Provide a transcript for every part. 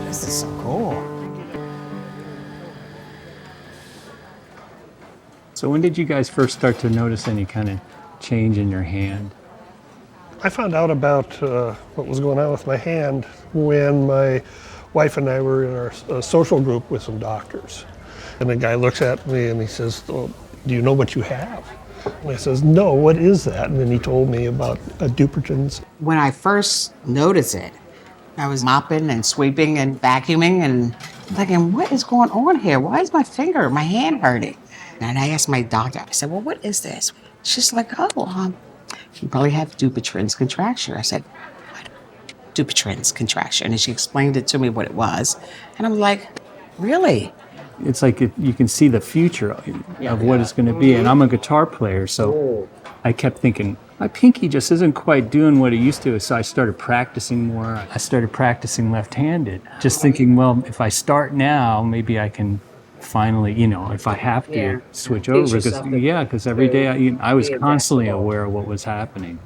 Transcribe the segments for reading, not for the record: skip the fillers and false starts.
This is so cool. So when did you guys first start to notice any kind of change in your hand? I found out about what was going on with my hand when my wife and I were in our social group with some doctors. And the guy looks at me and he says, "Oh, do you know what you have?" And I says, "No, what is that?" And then he told me about Dupuytren's. When I first noticed it, I was mopping and sweeping and vacuuming and thinking, what is going on here? Why is my hand hurting? And I asked my doctor, I said, well, what is this? She's like, you probably have Dupuytren's contracture. I said, what? Dupuytren's contracture. And she explained it to me what it was. And I'm like, really? It's like you can see the future of what it's going to be. And I'm a guitar player, so I kept thinking, my pinky just isn't quite doing what it used to. So I started practicing more. I started practicing left-handed, just thinking, well, if I start now, maybe I can finally, if I have to switch over. Because every day I was constantly aware of what was happening.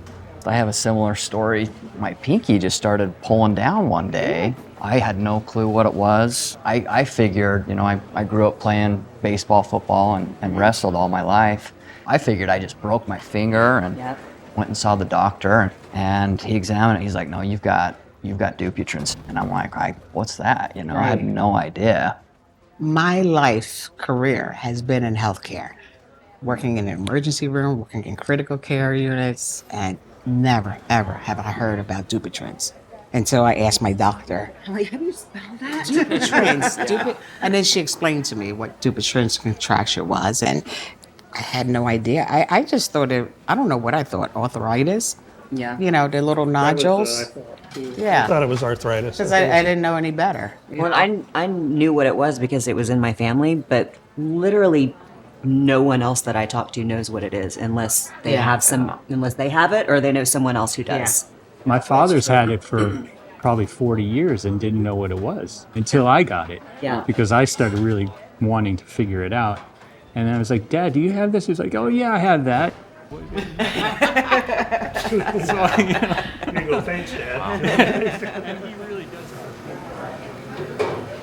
I have a similar story. My pinky just started pulling down one day. I had no clue what it was. I figured, I grew up playing baseball, football, and wrestled all my life. I figured I just broke my finger and went and saw the doctor, and he examined it. He's like, no, you've got Dupuytren's. And I'm like, what's that? I had no idea. My life career has been in healthcare, working in an emergency room, working in critical care units, and never, ever have I heard about Dupuytren's until I asked my doctor. I'm like, how do you spell that? Dupuytren's. And then she explained to me what Dupuytren's contracture was, and I had no idea. I just thought I don't know what I thought, arthritis? Yeah. The little nodules. I thought it was arthritis. Because I didn't know any better. Well, I knew what it was because it was in my family, but literally no one else that I talk to knows what it is unless they unless they have it or they know someone else who does. My father's had it for probably 40 years and didn't know what it was until I got it. Yeah. Because I started really wanting to figure it out. And I was like, Dad, do you have this? He was like, oh, yeah, I have that. You go, thanks, Dad. He really does have it.